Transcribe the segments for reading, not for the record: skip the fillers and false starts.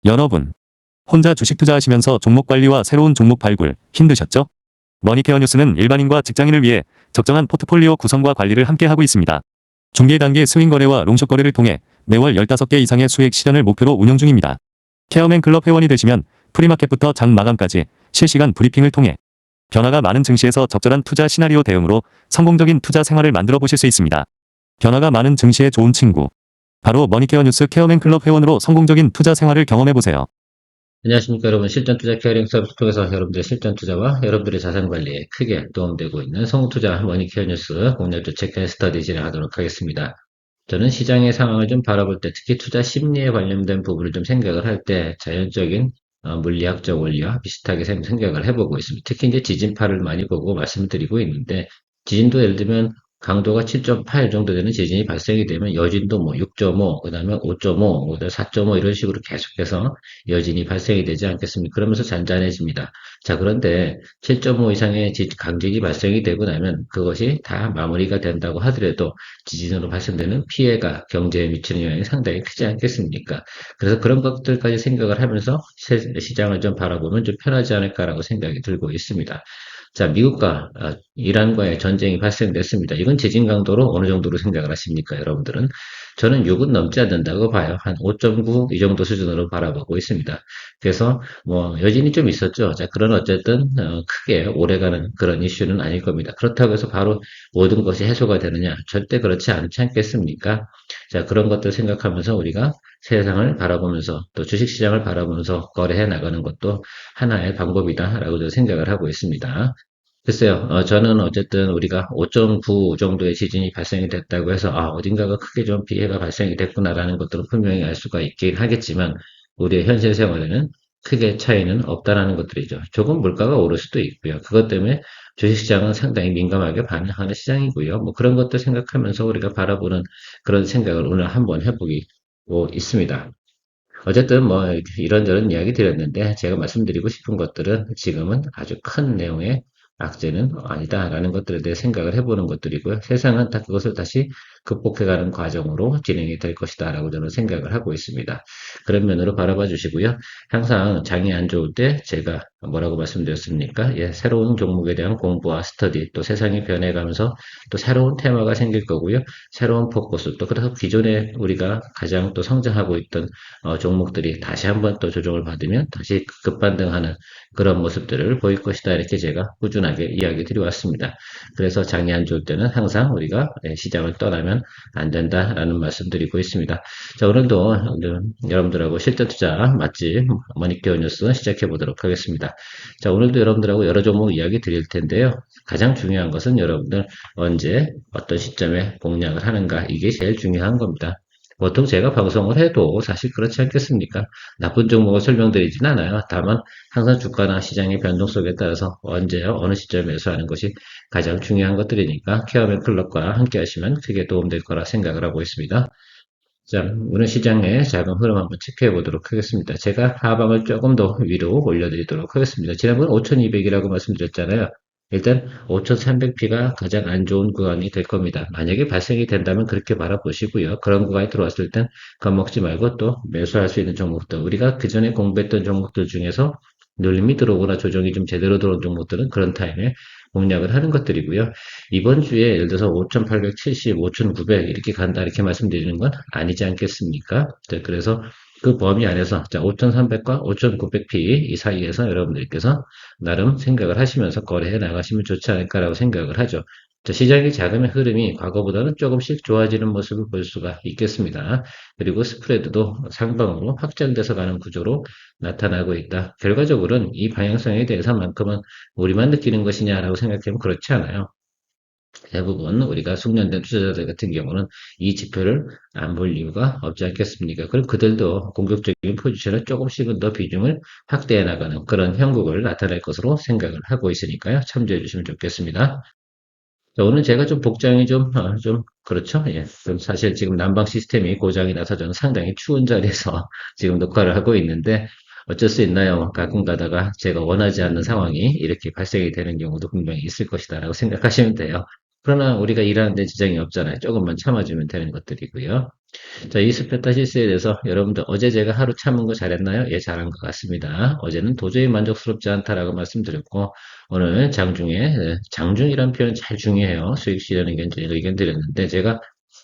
여러분, 혼자 주식 투자하시면서 종목 관리와 새로운 종목 발굴 힘드셨죠? 머니케어 뉴스는 일반인과 직장인을 위해 적정한 포트폴리오 구성과 관리를 함께 하고 있습니다. 중개 단계 스윙 거래와 롱숏 거래를 통해 매월 15개 이상의 수익 실현을 목표로 운영 중입니다. 케어맨 클럽 회원이 되시면 프리마켓부터 장 마감까지 실시간 브리핑을 통해 변화가 많은 증시에서 적절한 투자 시나리오 대응으로 성공적인 투자 생활을 만들어 보실 수 있습니다. 변화가 많은 증시의 좋은 친구, 바로 머니케어 뉴스 케어맨 클럽 회원으로 성공적인 투자 생활을 경험해 보세요. 안녕하십니까 여러분. 실전투자 케어링 서비스 통해서 여러분들의 실전투자와 여러분들의 자산관리에 크게 도움되고 있는 성투자 머니케어 뉴스 공략주 체크 스터디 진행하도록 하겠습니다. 저는 시장의 상황을 좀 바라볼 때, 특히 투자 심리에 관련된 부분을 좀 생각을 할 때 자연적인 물리학적 원리와 비슷하게 생각을 해보고 있습니다. 특히 이제 지진파를 많이 보고 말씀을 드리고 있는데, 지진도 예를 들면 강도가 7.8 정도 되는 지진이 발생이 되면 여진도 뭐 6.5, 그 다음에 5.5, 그 다음에 4.5 이런 식으로 계속해서 여진이 발생이 되지 않겠습니까? 그러면서 잔잔해집니다. 자, 그런데 7.5 이상의 강진이 발생이 되고 나면 그것이 다 마무리가 된다고 하더라도 지진으로 발생되는 피해가 경제에 미치는 영향이 상당히 크지 않겠습니까? 그래서 그런 것들까지 생각을 하면서 시장을 좀 바라보면 좀 편하지 않을까라고 생각이 들고 있습니다. 자, 미국과 이란과의 전쟁이 발생됐습니다. 이건 지진 강도로 어느 정도로 생각을 하십니까, 여러분들은? 저는 6은 넘지 않는다고 봐요. 한 5.9 이 정도 수준으로 바라보고 있습니다. 그래서 뭐 여진이 좀 있었죠. 자, 그런 어쨌든 크게 오래가는 그런 이슈는 아닐 겁니다. 그렇다고 해서 바로 모든 것이 해소가 되느냐? 절대 그렇지 않지 않겠습니까? 자, 그런 것들 생각하면서 우리가 세상을 바라보면서 또 주식시장을 바라보면서 거래해 나가는 것도 하나의 방법이다라고 저는 생각을 하고 있습니다. 글쎄요, 저는 어쨌든 우리가 5.9 정도의 지진이 발생이 됐다고 해서, 어딘가가 크게 좀 피해가 발생이 됐구나라는 것들은 분명히 알 수가 있긴 하겠지만, 우리의 현실 생활에는 크게 차이는 없다라는 것들이죠. 조금 물가가 오를 수도 있고요. 그것 때문에 주식시장은 상당히 민감하게 반응하는 시장이고요. 뭐 그런 것들 생각하면서 우리가 바라보는 그런 생각을 오늘 한번 해보고 있습니다. 어쨌든 뭐 이런저런 이야기 드렸는데 제가 말씀드리고 싶은 것들은 지금은 아주 큰 내용의 악재는 아니다라는 것들에 대해 생각을 해보는 것들이고요. 세상은 다 그것을 다시 극복해가는 과정으로 진행이 될 것이다라고 저는 생각을 하고 있습니다. 그런 면으로 바라봐 주시고요. 항상 장이 안 좋을 때 제가 뭐라고 말씀드렸습니까? 예, 새로운 종목에 대한 공부와 스터디, 또 세상이 변해가면서 또 새로운 테마가 생길 거고요. 새로운 포커스, 또 그래서 기존에 우리가 가장 또 성장하고 있던 종목들이 다시 한번 또 조정을 받으면 다시 급반등하는 그런 모습들을 보일 것이다. 이렇게 제가 꾸준하게 이야기 드려왔습니다. 그래서 장이 안 좋을 때는 항상 우리가 시장을 떠나면 안 된다라는 말씀 드리고 있습니다. 자, 오늘도 여러분들하고 실전 투자 맛집 머니케어 뉴스 시작해 보도록 하겠습니다. 자, 오늘도 여러분들하고 여러 종목 이야기 드릴 텐데요. 가장 중요한 것은 여러분들 언제 어떤 시점에 공략을 하는가, 이게 제일 중요한 겁니다. 보통 제가 방송을 해도 사실 그렇지 않겠습니까? 나쁜 종목을 설명드리진 않아요. 다만 항상 주가나 시장의 변동 속에 따라서 언제요, 어느 시점에 매수하는 것이 가장 중요한 것들이니까 케어맨 클럽과 함께 하시면 크게 도움될 거라 생각을 하고 있습니다. 자, 오늘 시장의 작은 흐름 한번 체크해 보도록 하겠습니다. 제가 하방을 조금 더 위로 올려드리도록 하겠습니다. 지난번 5200이라고 말씀드렸잖아요. 일단 5300P가 가장 안 좋은 구간이 될 겁니다. 만약에 발생이 된다면 그렇게 바라보시고요. 그런 구간이 들어왔을 땐 겁먹지 말고 또 매수할 수 있는 종목들, 우리가 그전에 공부했던 종목들 중에서 눌림이 들어오거나 조정이 좀 제대로 들어온 종목들은 그런 타임에 공략을 하는 것들이고요. 이번 주에 예를 들어서 5,870, 5,900 이렇게 간다 이렇게 말씀드리는 건 아니지 않겠습니까? 네, 그래서 그 범위 안에서 자 5,300과 5,900p 이 사이에서 여러분들께서 나름 생각을 하시면서 거래해 나가시면 좋지 않을까라고 생각을 하죠. 자, 시장의 자금의 흐름이 과거보다는 조금씩 좋아지는 모습을 볼 수가 있겠습니다. 그리고 스프레드도 상방으로 확장돼서 가는 구조로 나타나고 있다. 결과적으로는 이 방향성에 대해서만큼은 우리만 느끼는 것이냐라고 생각하면 그렇지 않아요. 대부분 우리가 숙련된 투자자들 같은 경우는 이 지표를 안 볼 이유가 없지 않겠습니까? 그럼 그들도 공격적인 포지션을 조금씩은 더 비중을 확대해 나가는 그런 형국을 나타낼 것으로 생각을 하고 있으니까요. 참조해 주시면 좋겠습니다. 자, 오늘 제가 좀 복장이 좀 그렇죠? 예. 좀 사실 지금 난방 시스템이 고장이 나서 저는 상당히 추운 자리에서 지금 녹화를 하고 있는데 어쩔 수 있나요? 가끔 가다가 제가 원하지 않는 상황이 이렇게 발생이 되는 경우도 분명히 있을 것이다라고 생각하시면 돼요. 그러나 우리가 일하는데 지장이 없잖아요. 조금만 참아주면 되는 것들이고요. 자, 이 스페타시스에 대해서 여러분들 어제 제가 하루 참은 거 잘했나요? 예, 잘한 것 같습니다. 어제는 도저히 만족스럽지 않다라고 말씀드렸고, 오늘 장중에, 장중이란 표현 잘 중요해요. 수익 실현 의견 드렸는데, 제가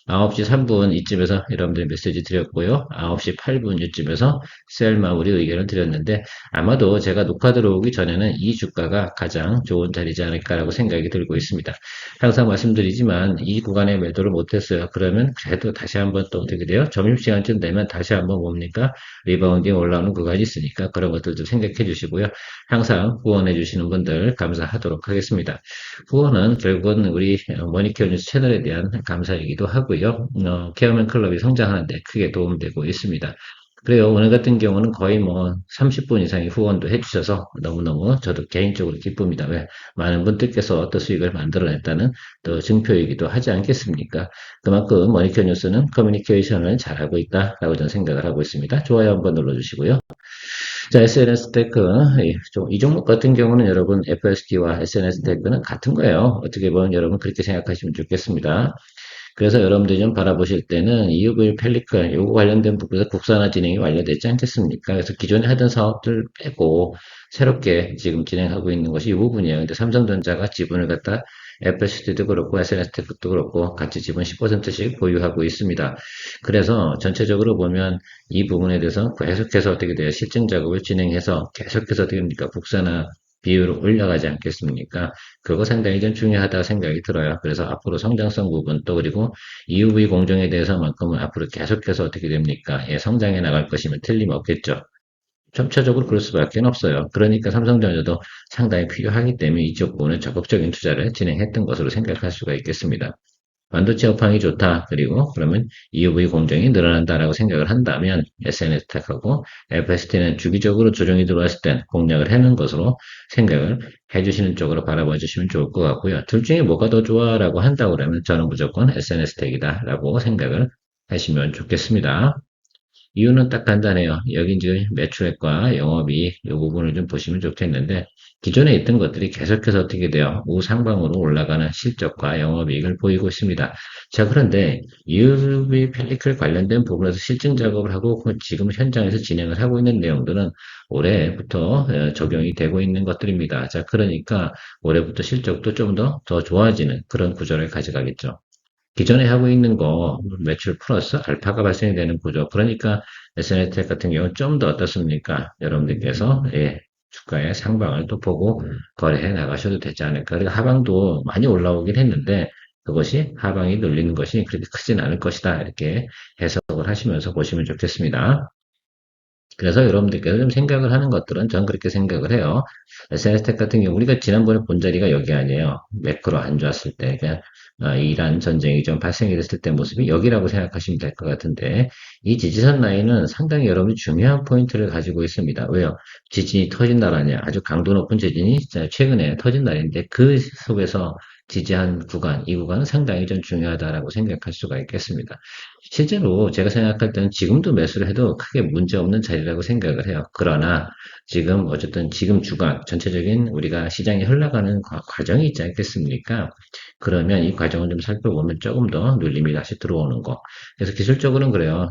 9시 3분 이쯤에서 여러분들 메시지 드렸고요. 9시 8분 이쯤에서 셀 마무리 의견을 드렸는데, 아마도 제가 녹화 들어오기 전에는 이 주가가 가장 좋은 자리지 않을까라고 생각이 들고 있습니다. 항상 말씀드리지만 이 구간에 매도를 못했어요. 그러면 그래도 다시 한번 또 어떻게 돼요? 점심시간쯤 되면 다시 한번 뭡니까? 리바운딩 올라오는 구간이 있으니까 그런 것들도 생각해 주시고요. 항상 후원해 주시는 분들 감사하도록 하겠습니다. 후원은 결국은 우리 머니케어 뉴스 채널에 대한 감사이기도 하고요. 케어맨 클럽이 성장하는데 크게 도움되고 있습니다. 그래요. 오늘 같은 경우는 거의 뭐 30분 이상의 후원도 해주셔서 너무너무 저도 개인적으로 기쁩니다. 왜? 많은 분들께서 또 수익을 만들어냈다는 또 증표이기도 하지 않겠습니까? 그만큼 머니케어 뉴스는 커뮤니케이션을 잘하고 있다라고 저는 생각을 하고 있습니다. 좋아요 한번 눌러주시고요. 자, SNS 테크. 이 종목 같은 경우는 여러분 FST와 SNS 테크는 같은 거예요. 어떻게 보면 여러분 그렇게 생각하시면 좋겠습니다. 그래서 여러분들이 좀 바라보실 때는 EUV 펠리클 요거 관련된 부분에서 국산화 진행이 완료됐지 않겠습니까? 그래서 기존에 하던 사업들 빼고 새롭게 지금 진행하고 있는 것이 이 부분이에요. 근데 삼성전자가 지분을 갖다 FST도 그렇고 SNS테크도 그렇고 같이 지분 10%씩 보유하고 있습니다. 그래서 전체적으로 보면 이 부분에 대해서 계속해서 어떻게 돼요? 실증 작업을 진행해서 계속해서 어떻게 됩니까? 국산화 비율을 올려가지 않겠습니까? 그거 상당히 좀 중요하다 생각이 들어요. 그래서 앞으로 성장성 부분 또 그리고 EUV 공정에 대해서만큼은 앞으로 계속해서 어떻게 됩니까? 예, 성장해 나갈 것이면 틀림없겠죠. 점차적으로 그럴 수밖에 없어요. 그러니까 삼성전자도 상당히 필요하기 때문에 이쪽 부분은 적극적인 투자를 진행했던 것으로 생각할 수가 있겠습니다. 반도체 업황이 좋다. 그리고 그러면 EUV 공정이 늘어난다라고 생각을 한다면 SNS 텍하고 FST는 주기적으로 조정이 들어왔을 땐 공략을 해놓은 것으로 생각을 해주시는 쪽으로 바라봐 주시면 좋을 것 같고요. 둘 중에 뭐가 더 좋아라고 한다고 그러면 저는 무조건 SNS 텍이다라고 생각을 하시면 좋겠습니다. 이유는 딱 간단해요. 여기 이제 매출액과 영업이익 이 부분을 좀 보시면 좋겠는데 기존에 있던 것들이 계속해서 어떻게 돼요? 우상방으로 올라가는 실적과 영업이익을 보이고 있습니다. 자, 그런데 UV 펠리클 관련된 부분에서 실증 작업을 하고 지금 현장에서 진행을 하고 있는 내용들은 올해부터 적용이 되고 있는 것들입니다. 자, 그러니까 올해부터 실적도 좀 더 좋아지는 그런 구조를 가져가겠죠. 기존에 하고 있는 거 매출 플러스 알파가 발생이 되는 구조. 그러니까 SNS텍 같은 경우는 좀 더 어떻습니까? 여러분들께서 주가의 상방을 또 보고 거래해 나가셔도 되지 않을까. 그리고 하방도 많이 올라오긴 했는데 그것이 하방이 눌리는 것이 그렇게 크진 않을 것이다. 이렇게 해석을 하시면서 보시면 좋겠습니다. 그래서 여러분들께서 좀 생각을 하는 것들은 전 그렇게 생각을 해요. SNS텍 같은 경우 우리가 지난번에 본 자리가 여기 아니에요. 매크로 안 좋았을 때 그냥 이란 전쟁이 좀 발생이 됐을 때 모습이 여기라고 생각하시면 될 것 같은데 이 지지선 라인은 상당히 여러분이 중요한 포인트를 가지고 있습니다. 왜요? 지진이 터진 날 아니야. 아주 강도 높은 지진이 최근에 터진 날인데 그 속에서 지지한 구간, 이 구간은 상당히 좀 중요하다라고 생각할 수가 있겠습니다. 실제로 제가 생각할 때는 지금도 매수를 해도 크게 문제없는 자리라고 생각을 해요. 그러나 지금 어쨌든 지금 주간 전체적인 우리가 시장이 흘러가는 과정이 있지 않겠습니까? 그러면 이 과정을 좀 살펴보면 조금 더 눌림이 다시 들어오는 거. 그래서 기술적으로는 그래요.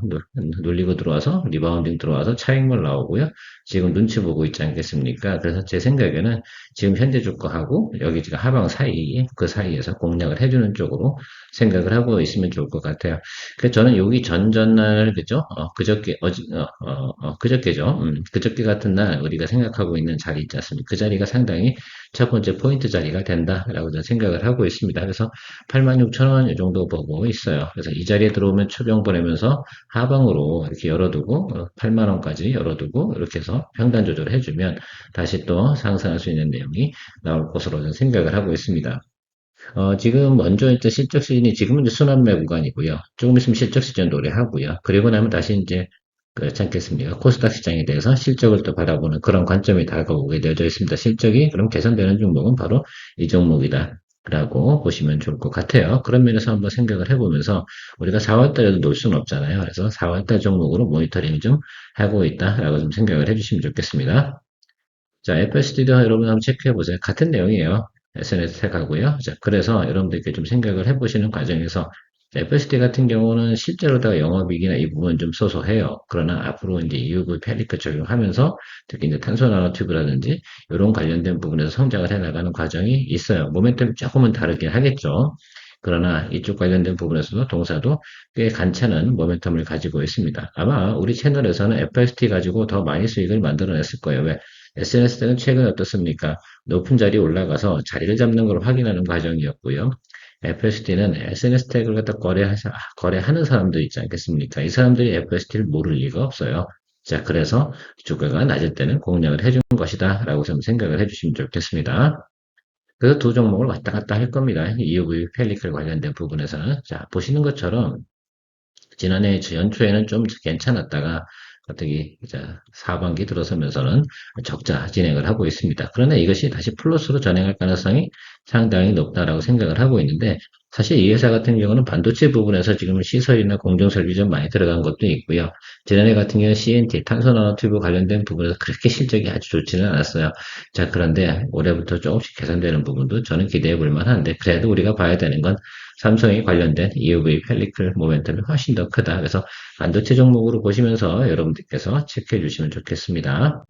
눌리고 들어와서 리바운딩 들어와서 차익물 나오고요. 지금 눈치 보고 있지 않겠습니까? 그래서 제 생각에는 지금 현재 주가하고 여기 지금 하방 사이 그 사이에서 공략을 해주는 쪽으로 생각을 하고 있으면 좋을 것 같아요. 그래서 저는 여기 전전날 그죠? 그저께 그저께죠. 그저께 같은 날 우리가 생각하고 있는 자리 있지 않습니까? 그 자리가 상당히 첫 번째 포인트 자리가 된다라고 저는 생각을 하고 있습니다. 그래서 86,000원 이 정도 보고 있어요. 그래서 이 자리에 들어오면 초병 보내면서 하방으로 이렇게 열어두고 8만 원까지 열어두고 이렇게 해서 평단 조절을 해주면 다시 또 상승할 수 있는 내용이 나올 것으로 저는 생각을 하고 있습니다. 지금 먼저 일단 실적 시즌이 지금은 이제 순환매 구간이고요. 조금 있으면 실적 시즌 노래하고요. 그리고 나면 다시 이제 그렇지 않겠습니까? 코스닥 시장에 대해서 실적을 또 바라보는 그런 관점이 다가오게 되어져 있습니다. 실적이 그럼 개선되는 종목은 바로 이 종목이다. 라고 보시면 좋을 것 같아요. 그런 면에서 한번 생각을 해보면서 우리가 4월달에도 놓을 수는 없잖아요. 그래서 4월달 종목으로 모니터링 좀 하고 있다라고 좀 생각을 해주시면 좋겠습니다. 자, FSD도 여러분 한번 체크해 보세요. 같은 내용이에요. SNS 택하고요. 자, 그래서 여러분들께 좀 생각을 해보시는 과정에서 FSD 같은 경우는 실제로다가 영업이익이나 이 부분 좀 소소해요. 그러나 앞으로 이제 EUV 펠리클 적용하면서 특히 이제 탄소 나노튜브라든지 이런 관련된 부분에서 성장을 해 나가는 과정이 있어요. 모멘텀이 조금은 다르긴 하겠죠. 그러나 이쪽 관련된 부분에서도 동사도 꽤 괜찮은 모멘텀을 가지고 있습니다. 아마 우리 채널에서는 FSD 가지고 더 많이 수익을 만들어냈을 거예요. 왜? SNS 때는 최근에 어떻습니까? 높은 자리에 올라가서 자리를 잡는 걸 확인하는 과정이었고요. FSD는 SNS 태그를 갖다 거래하는 사람들 있지 않겠습니까? 이 사람들이 FSD를 모를 리가 없어요. 자, 그래서 주가가 낮을 때는 공략을 해준 것이다 라고 좀 생각을 해주시면 좋겠습니다. 그래서 두 종목을 왔다 갔다 할 겁니다. EUV 펠리클 관련된 부분에서는. 자, 보시는 것처럼 지난해 연초에는 좀 괜찮았다가 어떻게 이제 하반기 들어서면서는 적자 진행을 하고 있습니다. 그러나 이것이 다시 플러스로 전행할 가능성이 상당히 높다라고 생각을 하고 있는데 사실 이 회사 같은 경우는 반도체 부분에서 지금 시설이나 공정설비 좀 많이 들어간 것도 있고요. 지난해 같은 경우는 CNT, 탄소나노튜브 관련된 부분에서 그렇게 실적이 아주 좋지는 않았어요. 자, 그런데 올해부터 조금씩 개선되는 부분도 저는 기대해 볼 만한데 그래도 우리가 봐야 되는 건 삼성에 관련된 EUV 펠리클 모멘텀이 훨씬 더 크다. 그래서 반도체 종목으로 보시면서 여러분들께서 체크해 주시면 좋겠습니다.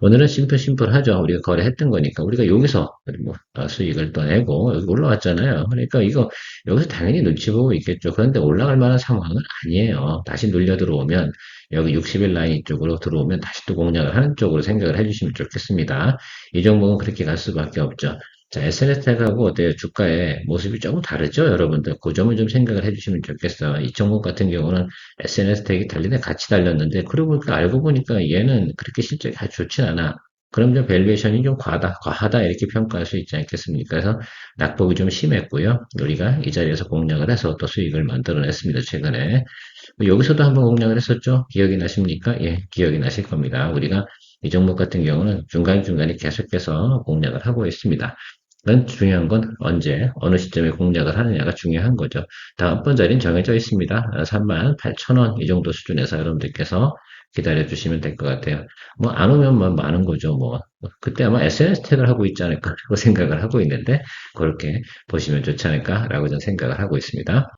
오늘은 심플하죠. 우리가 거래했던 거니까. 우리가 여기서 뭐 수익을 또 내고 여기 올라왔잖아요. 그러니까 이거 여기서 당연히 눈치 보고 있겠죠. 그런데 올라갈 만한 상황은 아니에요. 다시 눌려 들어오면 여기 60일 라인 쪽으로 들어오면 다시 또 공략을 하는 쪽으로 생각을 해주시면 좋겠습니다. 이 종목은 그렇게 갈 수밖에 없죠. 자, SNS택하고 어때요? 주가의 모습이 조금 다르죠, 여러분들? 그 점을 좀 생각을 해주시면 좋겠어요. 이 종목 같은 경우는 SNS택이 달리네 같이 달렸는데, 그러고 보니까 알고 보니까 얘는 그렇게 실적이 아주 좋진 않아. 그럼 좀 밸류에이션이 좀 과하다 이렇게 평가할 수 있지 않겠습니까? 그래서 낙폭이 좀 심했고요. 우리가 이 자리에서 공략을 해서 또 수익을 만들어냈습니다, 최근에. 여기서도 한번 공략을 했었죠? 기억이 나십니까? 예, 기억이 나실 겁니다. 우리가 이 종목 같은 경우는 중간중간에 계속해서 공략을 하고 있습니다. 중요한 건 언제, 어느 시점에 공략을 하느냐가 중요한 거죠. 다음번 자리는 정해져 있습니다. 38,000원 이 정도 수준에서 여러분들께서 기다려 주시면 될 것 같아요. 뭐 안 오면 뭐 많은 거죠. 뭐 그때 아마 SNS 태그를 하고 있지 않을까라고 생각을 하고 있는데 그렇게 보시면 좋지 않을까라고 저는 생각을 하고 있습니다.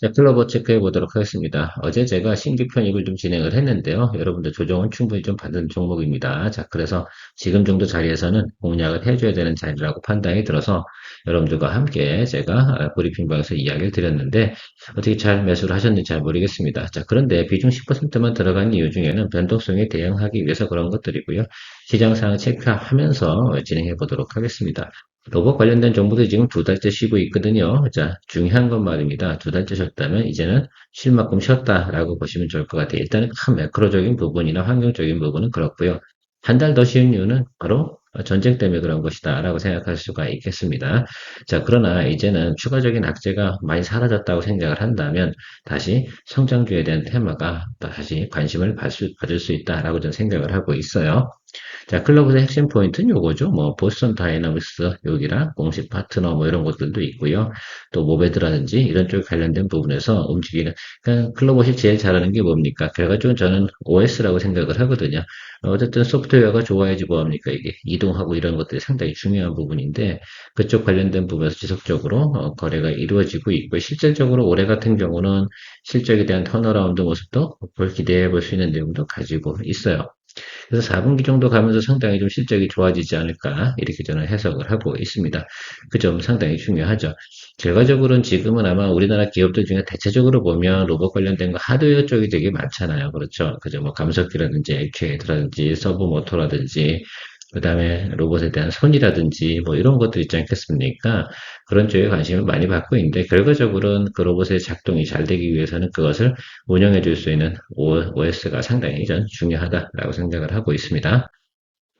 자, 클로버 체크해 보도록 하겠습니다. 어제 제가 신규 편입을 좀 진행을 했는데요. 여러분들 조정은 충분히 좀 받은 종목입니다. 자, 그래서 지금 정도 자리에서는 공략을 해줘야 되는 자리라고 판단이 들어서 여러분들과 함께 제가 브리핑방에서 이야기를 드렸는데 어떻게 잘 매수를 하셨는지 잘 모르겠습니다. 자, 그런데 비중 10%만 들어간 이유 중에는 변동성에 대응하기 위해서 그런 것들이고요. 시장 상황 체크하면서 진행해 보도록 하겠습니다. 로봇 관련된 정보들이 지금 두 달째 쉬고 있거든요. 자, 중요한 건 말입니다. 두 달째 쉬었다면 이제는 쉴 만큼 쉬었다라고 보시면 좋을 것 같아요. 일단은 큰 매크로적인 부분이나 환경적인 부분은 그렇고요. 한 달 더 쉬운 이유는 바로 전쟁 때문에 그런 것이다 라고 생각할 수가 있겠습니다. 자, 그러나 이제는 추가적인 악재가 많이 사라졌다고 생각을 한다면 다시 성장주에 대한 테마가 다시 관심을 받을 수 있다라고 저는 생각을 하고 있어요. 자, 클럽의 핵심 포인트는 요거죠. 뭐, 보스턴 다이나믹스 여기랑 공식 파트너 뭐 이런 것들도 있고요. 또 모베드라든지 이런 쪽 관련된 부분에서 움직이는, 그러니까 클럽옷이 제일 잘하는 게 뭡니까? 결과적으로 저는 OS라고 생각을 하거든요. 어쨌든 소프트웨어가 좋아야지 뭐합니까? 이게 이동하고 이런 것들이 상당히 중요한 부분인데, 그쪽 관련된 부분에서 지속적으로 거래가 이루어지고 있고, 실질적으로 올해 같은 경우는 실적에 대한 턴어라운드 모습도 기대해 볼 수 있는 내용도 가지고 있어요. 그래서 4분기 정도 가면서 상당히 좀 실적이 좋아지지 않을까 이렇게 저는 해석을 하고 있습니다. 그 점 상당히 중요하죠. 결과적으로는 지금은 아마 우리나라 기업들 중에 대체적으로 보면 로봇 관련된 거 하드웨어 쪽이 되게 많잖아요. 그렇죠. 그죠. 뭐 감속기라든지 액추에이터라든지 서브모터라든지 그 다음에 로봇에 대한 손이라든지 뭐 이런 것들 있지 않겠습니까? 그런 쪽에 관심을 많이 받고 있는데 결과적으로는 그 로봇의 작동이 잘 되기 위해서는 그것을 운영해 줄 수 있는 OS가 상당히 전 중요하다라고 생각을 하고 있습니다.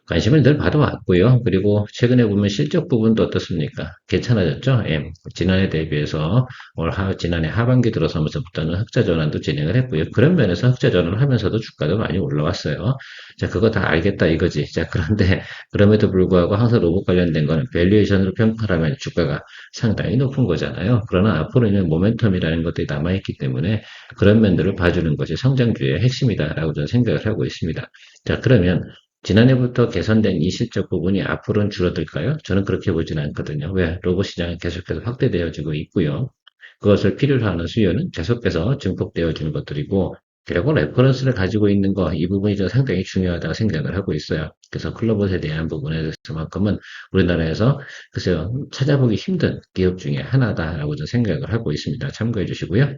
관심을 늘 받아왔고요. 그리고 최근에 보면 실적 부분도 어떻습니까? 괜찮아졌죠? 예. 지난해 대비해서 지난해 하반기 들어서면서부터는 흑자 전환도 진행을 했고요. 그런 면에서 흑자 전환을 하면서도 주가도 많이 올라왔어요. 자, 그거 다 알겠다 이거지. 자, 그런데 그럼에도 불구하고 항상 로봇 관련된 거는 밸류에이션으로 평가를 하면 주가가 상당히 높은 거잖아요. 그러나 앞으로는 모멘텀이라는 것들이 남아있기 때문에 그런 면들을 봐주는 것이 성장주의 핵심이다라고 저는 생각을 하고 있습니다. 자, 그러면 지난해부터 개선된 이 실적 부분이 앞으로는 줄어들까요? 저는 그렇게 보지는 않거든요. 왜? 로봇 시장이 계속해서 확대되어지고 있고요. 그것을 필요로 하는 수요는 계속해서 증폭되어지는 것들이고, 결국 레퍼런스를 가지고 있는 거, 이 부분이 좀 상당히 중요하다고 생각을 하고 있어요. 그래서 클로봇에 대한 부분에 대해서만큼은 우리나라에서 글쎄요, 찾아보기 힘든 기업 중에 하나다라고 좀 생각을 하고 있습니다. 참고해 주시고요.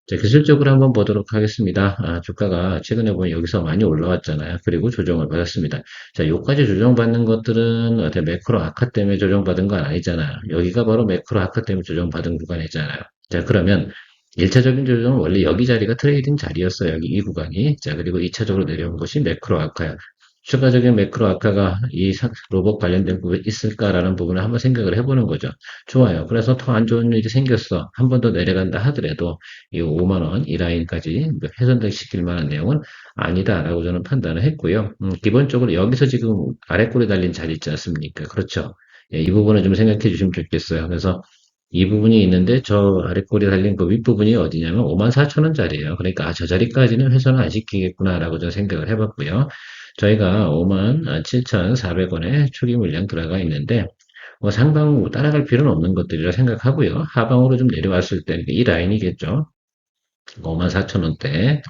자, 기술적으로 한번 보도록 하겠습니다. 주가가 최근에 보면 여기서 많이 올라왔잖아요. 그리고 조정을 받았습니다. 자, 요까지 조정받는 것들은 어때 매크로 악화 때문에 조정받은 건 아니잖아요. 여기가 바로 매크로 악화 때문에 조정받은 구간이잖아요. 자, 그러면 1차적인 조정은 원래 여기 자리가 트레이딩 자리였어요. 여기 이 구간이. 자, 그리고 2차적으로 내려온 것이 매크로 악화야. 추가적인 매크로 악화가 이 로봇 관련된 부분에 있을까라는 부분을 한번 생각을 해보는 거죠. 좋아요. 그래서 더 안 좋은 일이 생겼어. 한 번 더 내려간다 하더라도 이 5만 원, 이 라인까지 훼손시킬 만한 내용은 아니다라고 저는 판단을 했고요. 기본적으로 여기서 지금 아래꼬리 달린 자리 있지 않습니까? 그렇죠. 예, 이 부분을 좀 생각해 주시면 좋겠어요. 그래서 이 부분이 있는데 저 아래꼬리 달린 그 윗부분이 어디냐면 5만 4천 원짜리예요. 그러니까 저 자리까지는 훼손을 안 시키겠구나라고 저는 생각을 해봤고요. 저희가 5만 7,400원에 초기 물량 들어가 있는데 뭐 상방 따라갈 필요는 없는 것들이라 생각하고요. 하방으로 좀 내려왔을 때 이 라인이겠죠. 54,000원대,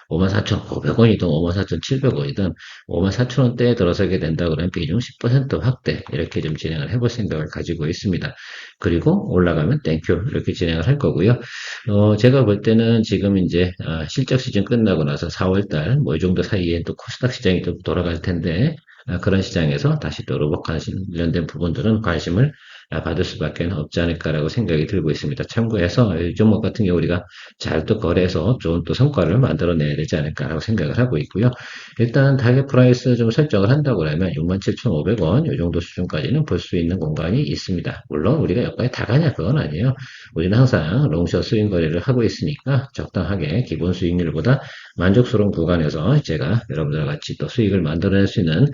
54,500원이든 54,700원이든 54,000원대에 들어서게 된다 그러면 비중 10% 확대 이렇게 좀 진행을 해볼 생각을 가지고 있습니다. 그리고 올라가면 땡큐 이렇게 진행을 할 거고요. 제가 볼 때는 지금 이제 실적 시즌 끝나고 나서 4월달 뭐 이 정도 사이에 또 코스닥 시장이 좀 돌아갈 텐데 그런 시장에서 다시 또 로봇 관련된 부분들은 관심을 받을 수밖에 없지 않을까라고 생각이 들고 있습니다. 참고해서 이 종목 같은 경우 우리가 잘 또 거래해서 좋은 또 성과를 만들어내야 되지 않을까라고 생각을 하고 있고요. 일단 타겟 프라이스 좀 설정을 한다고 그러면 67,500원 이 정도 수준까지는 볼 수 있는 공간이 있습니다. 물론 우리가 여기까지 다 가냐 그건 아니에요. 우리는 항상 롱숏 스윙 거래를 하고 있으니까 적당하게 기본 수익률보다 만족스러운 구간에서 제가 여러분들과 같이 또 수익을 만들어낼 수 있는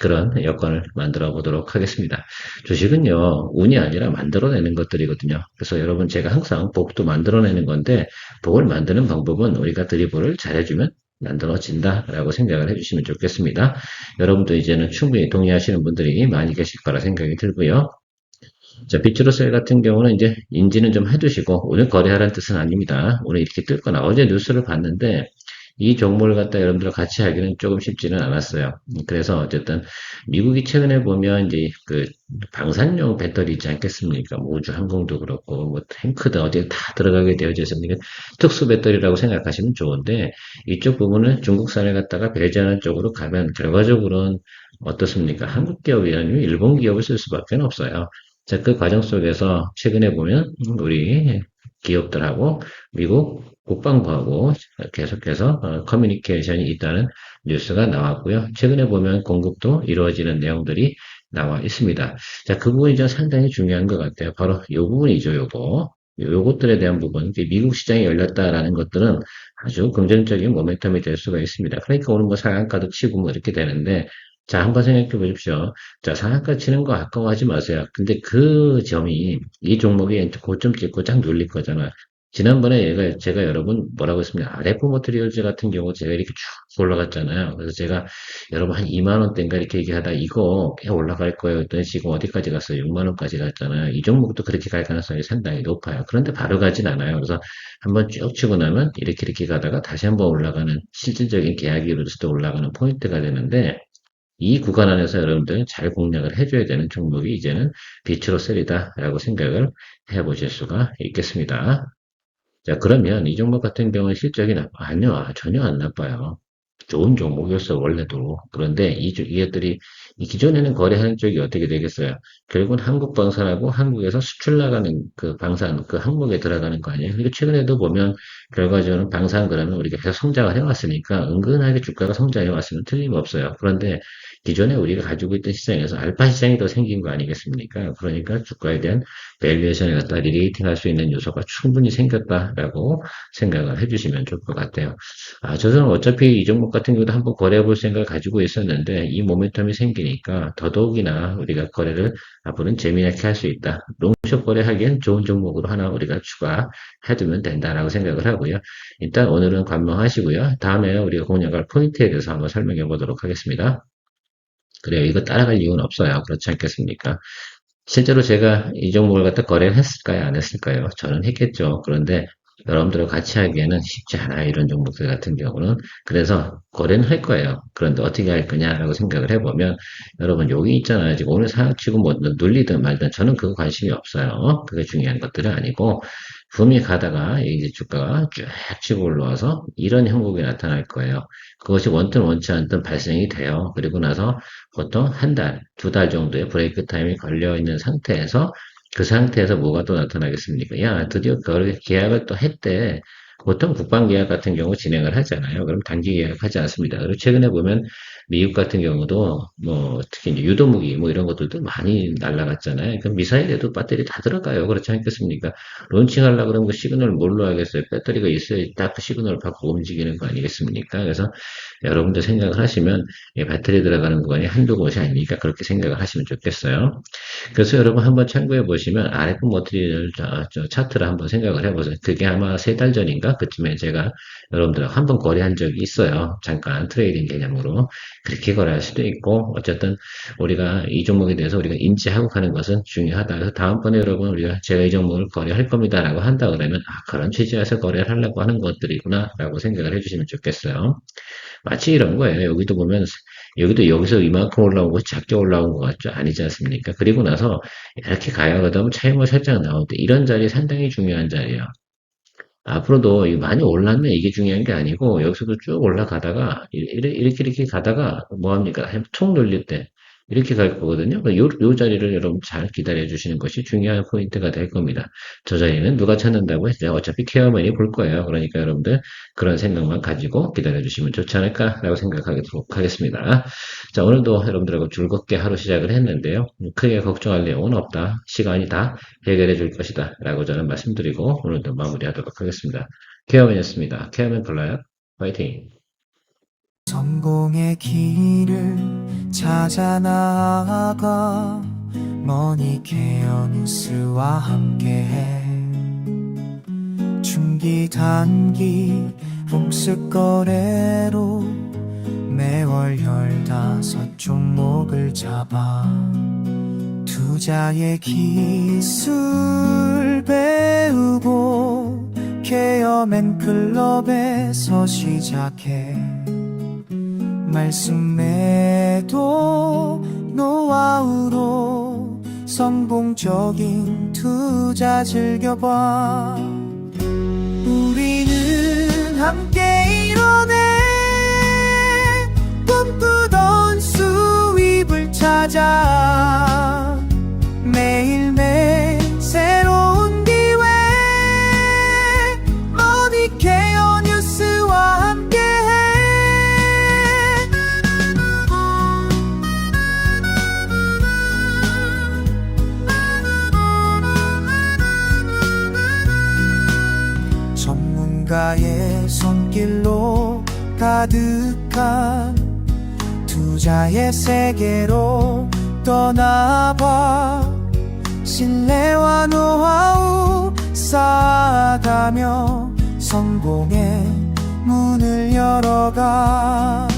그런 여건을 만들어 보도록 하겠습니다. 주식은요, 운이 아니라 만들어내는 것들이거든요. 그래서 여러분 제가 항상 복도 만들어내는 건데, 복을 만드는 방법은 우리가 드리블을 잘해주면 만들어진다라고 생각을 해주시면 좋겠습니다. 여러분도 이제는 충분히 동의하시는 분들이 많이 계실 거라 생각이 들고요. 자, 비트로셀 같은 경우는 이제 인지는 좀 해두시고, 오늘 거래하라는 뜻은 아닙니다. 오늘 이렇게 뜰거나 어제 뉴스를 봤는데, 이 종목을 갖다 여러분들 같이 하기는 조금 쉽지는 않았어요. 그래서 어쨌든 미국이 최근에 보면 이제 그 방산용 배터리 있지 않겠습니까? 뭐 우주 항공도 그렇고 뭐 탱크도 어디에 다 들어가게 되어져 있으니까 특수 배터리라고 생각하시면 좋은데 이쪽 부분을 중국산을 갖다가 배제하는 쪽으로 가면 결과적으로는 어떻습니까? 한국 기업이 아니면 일본 기업을 쓸 수밖에 없어요. 자, 그 과정 속에서 최근에 보면 우리 기업들하고 미국 국방부하고 계속해서 커뮤니케이션이 있다는 뉴스가 나왔고요. 최근에 보면 공급도 이루어지는 내용들이 나와 있습니다. 자, 그 부분이 좀 상당히 중요한 것 같아요. 바로 이 부분이죠, 요거. 요것들에 대한 부분, 미국 시장이 열렸다라는 것들은 아주 긍정적인 모멘텀이 될 수가 있습니다. 그러니까 오늘 뭐 상한가도 치고 뭐 이렇게 되는데, 자, 한번 생각해 보십시오. 자, 상한가 치는 거 아까워하지 마세요. 근데 그 점이 이 종목이 고점 찍고 쫙 눌릴 거잖아요. 지난번에 제가 여러분 뭐라고 했습니까? 아레프 모트리얼즈 같은 경우 제가 이렇게 쭉 올라갔잖아요. 그래서 제가 여러분 한 2만 원대인가 이렇게 얘기하다 이거 꽤 올라갈 거예요. 했더니 지금 어디까지 갔어요? 6만 원까지 갔잖아요. 이 종목도 그렇게 갈 가능성이 상당히 높아요. 그런데 바로 가진 않아요. 그래서 한번 쭉 치고 나면 이렇게 가다가 다시 한번 올라가는 실질적인 계약이 이루어질 때 올라가는 포인트가 되는데 이 구간 안에서 여러분들 잘 공략을 해줘야 되는 종목이 이제는 비추로 셀이다라고 생각을 해보실 수가 있겠습니다. 자, 그러면 이 종목 같은 경우는 실적이 아니요, 전혀 안 나빠요. 좋은 종목이었어, 원래도. 그런데 이것들이, 이 기존에는 거래하는 쪽이 어떻게 되겠어요? 결국은 한국 방산하고 한국에서 수출 나가는 그 방산, 그 항목에 들어가는 거 아니에요? 그리고 최근에도 보면 결과적으로 방사는 그러면 우리가 계속 성장을 해왔으니까 은근하게 주가가 성장해 왔으면 틀림없어요. 그런데 기존에 우리가 가지고 있던 시장에서 알파 시장이 더 생긴 거 아니겠습니까? 그러니까 주가에 대한 밸류에이션을 갖다 리레이팅 할 수 있는 요소가 충분히 생겼다라고 생각을 해주시면 좋을 것 같아요. 저는 어차피 이 종목 같은 경우도 한번 거래해 볼 생각을 가지고 있었는데 이 모멘텀이 생기니까 더더욱이나 우리가 거래를 앞으로는 재미있게 할 수 있다. 롱숏 거래하기엔 좋은 종목으로 하나 우리가 추가해두면 된다라고 생각을 하고요. 일단 오늘은 관망하시고요. 다음에 우리가 공략할 포인트에 대해서 한번 설명해 보도록 하겠습니다. 그래요. 이거 따라갈 이유는 없어요. 그렇지 않겠습니까? 실제로 제가 이 종목을 갖다 거래를 했을까요? 안 했을까요? 저는 했겠죠. 그런데 여러분들과 같이 하기에는 쉽지 않아요. 이런 종목들 같은 경우는. 그래서 거래는 할 거예요. 그런데 어떻게 할 거냐라고 생각을 해보면 여러분 여기 있잖아요. 지금 오늘 사치고 뭐 눌리든 말든 저는 그거 관심이 없어요. 그게 중요한 것들은 아니고 분명히 가다가 이제 주가가 쭉 치고 올라와서 이런 형국이 나타날 거예요. 그것이 원든 원치 않든 발생이 돼요. 그리고 나서 보통 한 달, 두 달 정도의 브레이크 타임이 걸려 있는 상태에서 그 상태에서 뭐가 또 나타나겠습니까? 야, 드디어 계약을 또 했대. 보통 국방 계약 같은 경우 진행을 하잖아요. 그럼 단기 계약하지 않습니다. 그리고 최근에 보면 미국 같은 경우도 뭐 특히 이제 유도무기 뭐 이런 것들도 많이 날라갔잖아요. 그 미사일에도 배터리 다 들어가요. 그렇지 않겠습니까? 론칭하려고 그러면 그 시그널 뭘로 하겠어요? 배터리가 있어야 딱 그 시그널을 받고 움직이는 거 아니겠습니까? 그래서 여러분들 생각을 하시면 배터리 들어가는 구간이 한두 곳이 아니니까 그렇게 생각을 하시면 좋겠어요. 그래서 여러분 한번 참고해 보시면 RF 머티리얼 차트를 한번 생각을 해보세요. 그게 아마 3달 전인가 그쯤에 제가 여러분들하고 한번 거래한 적이 있어요. 잠깐 트레이딩 개념으로 그렇게 거래할 수도 있고 어쨌든 우리가 이 종목에 대해서 우리가 인지하고 가는 것은 중요하다. 그래서 다음번에 여러분 우리가 제가 이 종목을 거래할 겁니다라고 한다 그러면 그런 취지에서 거래를 하려고 하는 것들이구나라고 생각을 해주시면 좋겠어요. 마치 이런 거예요. 여기도 보면 여기도 여기서 이만큼 올라온 거 작게 올라온 것 같죠? 아니지 않습니까? 그리고 나서 이렇게 가요. 그러다 보면 차익이 살짝 나오는데 이런 자리 상당히 중요한 자리예요. 앞으로도 많이 올랐네 이게 중요한 게 아니고 여기서도 쭉 올라가다가 이렇게 가다가 뭐합니까? 툭 눌릴 때 이렇게 갈 거거든요. 요 자리를 여러분 잘 기다려 주시는 것이 중요한 포인트가 될 겁니다. 저 자리는 누가 찾는다고 했어요. 어차피 케어맨이 볼 거예요. 그러니까 여러분들 그런 생각만 가지고 기다려 주시면 좋지 않을까라고 생각하도록 하겠습니다. 자, 오늘도 여러분들하고 즐겁게 하루 시작을 했는데요. 크게 걱정할 내용은 없다. 시간이 다 해결해 줄 것이다. 라고 저는 말씀드리고 오늘도 마무리하도록 하겠습니다. 케어맨이었습니다. 케어맨 플라이어 화이팅! 성공의 길을 찾아 나아가 머니케어 뉴스와 함께해 중기 단기 봄스 거래로 매월 15종목을 잡아 투자의 기술 배우고 케어맨 클럽에서 시작해 말씀에도 노하우로 성공적인 투자 즐겨봐 우리는 함께 이뤄내 꿈꾸던 수입을 찾아 매일매일 새로운 기회 머니케어 뉴스와 함께해 전문가의 손길로 가득한 투자의 세계로 떠나봐 신뢰와 노하우 쌓아가며 성공의 문을 열어가